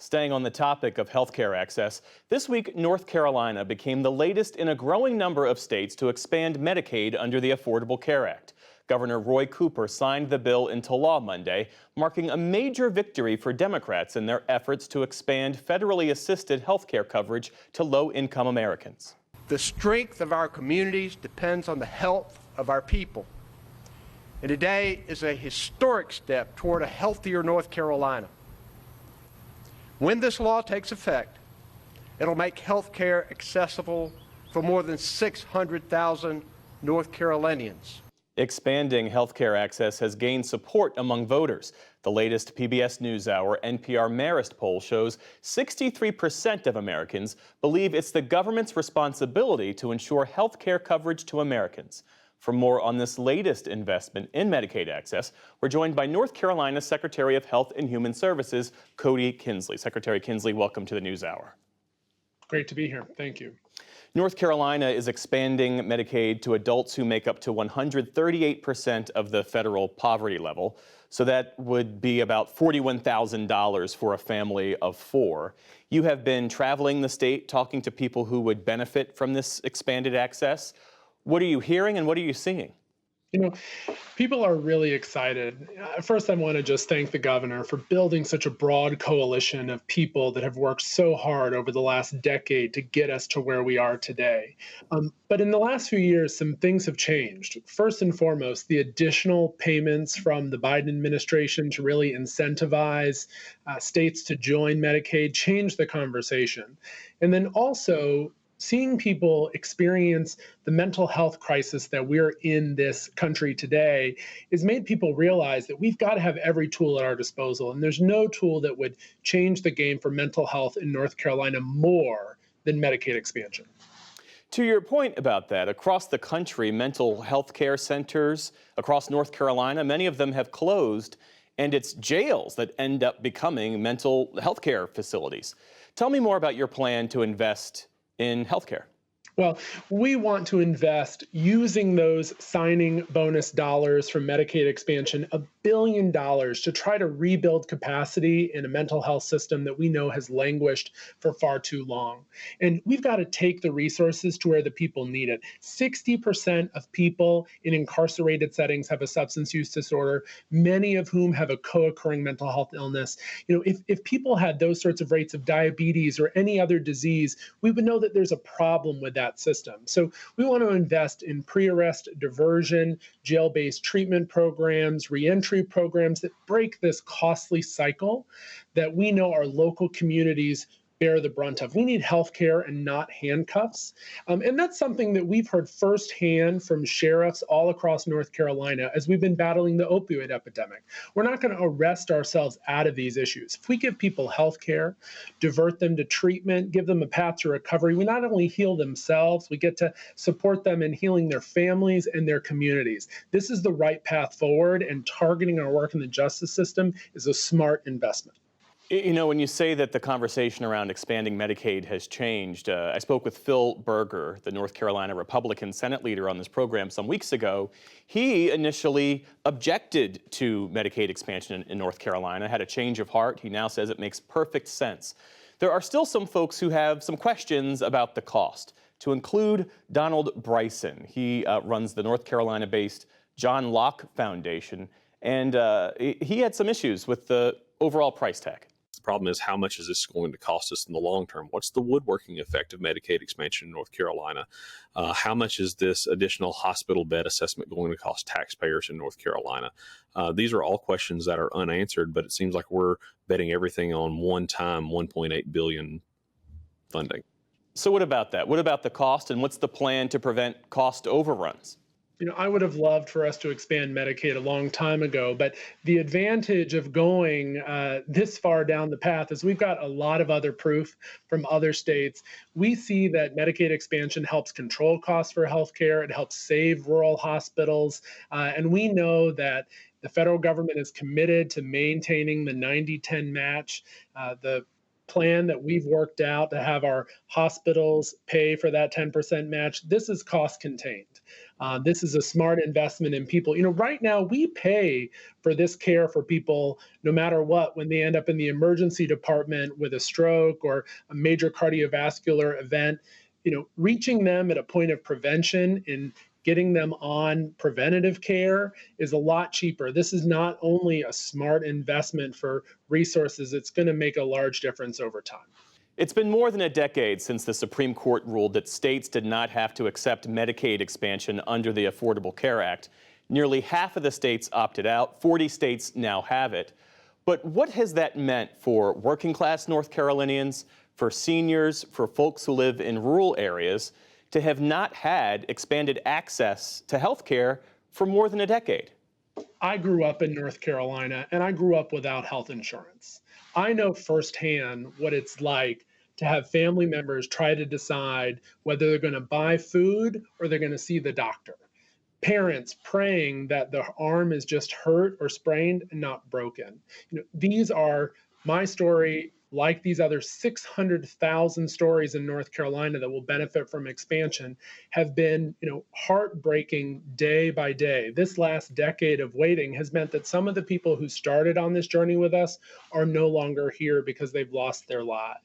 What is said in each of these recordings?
Staying on the topic of healthcare access, this week North Carolina became the latest in a growing number of states to expand Medicaid under the Affordable Care Act. Governor Roy Cooper signed the bill into law Monday, marking a major victory for Democrats in their efforts to expand federally assisted healthcare coverage to low-income Americans. The strength of our communities depends on the health of our people. And today is a historic step toward a healthier North Carolina. When this law takes effect, it'll make health care accessible for more than 600,000 North Carolinians. Expanding healthcare access has gained support among voters. The latest PBS NewsHour NPR Marist poll shows 63% of Americans believe it's the government's responsibility to ensure healthcare coverage to Americans. For more on this latest investment in Medicaid access, we're joined by North Carolina Secretary of Health and Human Services, Cody Kinsley. Secretary Kinsley, welcome to the NewsHour. Great to be here. Thank you. North Carolina is expanding Medicaid to adults who make up to 138% of the federal poverty level. So that would be about $41,000 for a family of four. You have been traveling the state, talking to people who would benefit from this expanded access. What are you hearing and what are you seeing? You know, people are really excited. First, I want to just thank the governor for building such a broad coalition of people that have worked so hard over the last decade to get us to where we are today. But in the last few years, some things have changed. First and foremost, the additional payments from the Biden administration to really incentivize states to join Medicaid changed the conversation. And then also, seeing people experience the mental health crisis that we're in this country today has made people realize that we've got to have every tool at our disposal. And there's no tool that would change the game for mental health in North Carolina more than Medicaid expansion. To your point about that, across the country, mental health care centers across North Carolina, many of them have closed, and it's jails that end up becoming mental health care facilities. Tell me more about your plan to invest in healthcare. Well, we want to invest using those signing bonus dollars from Medicaid expansion, $1 billion to try to rebuild capacity in a mental health system that we know has languished for far too long. And we've got to take the resources to where the people need it. 60% of people in incarcerated settings have a substance use disorder, many of whom have a co-occurring mental health illness. You know, if people had those sorts of rates of diabetes or any other disease, we would know that there's a problem with that system. So we want to invest in pre-arrest diversion, jail-based treatment programs, reentry programs that break this costly cycle that we know our local communities bear the brunt of. We need healthcare and not handcuffs. And that's something that we've heard firsthand from sheriffs all across North Carolina as we've been battling the opioid epidemic. We're not going to arrest ourselves out of these issues. If we give people healthcare, divert them to treatment, give them a path to recovery, we not only heal themselves, we get to support them in healing their families and their communities. This is the right path forward, and targeting our work in the justice system is a smart investment. You know, when you say that the conversation around expanding Medicaid has changed, I spoke with Phil Berger, the North Carolina Republican Senate leader, on this program some weeks ago. He initially objected to Medicaid expansion in North Carolina, had a change of heart. He now says it makes perfect sense. There are still some folks who have some questions about the cost, to include Donald Bryson. He runs the North Carolina-based John Locke Foundation, and he had some issues with the overall price tag. The problem is, how much is this going to cost us in the long term? What's the woodworking effect of Medicaid expansion in North Carolina? How much is this additional hospital bed assessment going to cost taxpayers in North Carolina? These are all questions that are unanswered, but it seems like we're betting everything on one-time $1.8 billion funding. So what about that? What about the cost, and what's the plan to prevent cost overruns? You know, I would have loved for us to expand Medicaid a long time ago, but the advantage of going this far down the path is we've got a lot of other proof from other states. We see that Medicaid expansion helps control costs for healthcare. It helps save rural hospitals. And we know that the federal government is committed to maintaining the 90-10 match. The plan that we've worked out to have our hospitals pay for that 10% match, this is cost contained. This is a smart investment in people. Right now we pay for this care for people no matter what when they end up in the emergency department with a stroke or a major cardiovascular event. Reaching them at a point of prevention and getting them on preventative care is a lot cheaper. This is not only a smart investment for resources, it's going to make a large difference over time. It's been more than a decade since the Supreme Court ruled that states did not have to accept Medicaid expansion under the Affordable Care Act. Nearly half of the states opted out. 40 states now have it. But what has that meant for working class North Carolinians, for seniors, for folks who live in rural areas, to have not had expanded access to health care for more than a decade? I grew up in North Carolina and I grew up without health insurance. I know firsthand what it's like to have family members try to decide whether they're going to buy food or they're going to see the doctor. Parents praying that the arm is just hurt or sprained and not broken. These are my story, like these other 600,000 stories in North Carolina that will benefit from expansion, have been, heartbreaking day by day. This last decade of waiting has meant that some of the people who started on this journey with us are no longer here because they've lost their lives.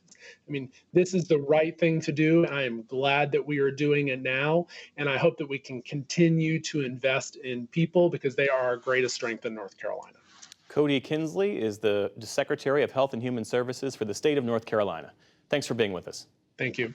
This is the right thing to do. I am glad that we are doing it now, and I hope that we can continue to invest in people because they are our greatest strength in North Carolina. Cody Kinsley is the Secretary of Health and Human Services for the state of North Carolina. Thanks for being with us. Thank you.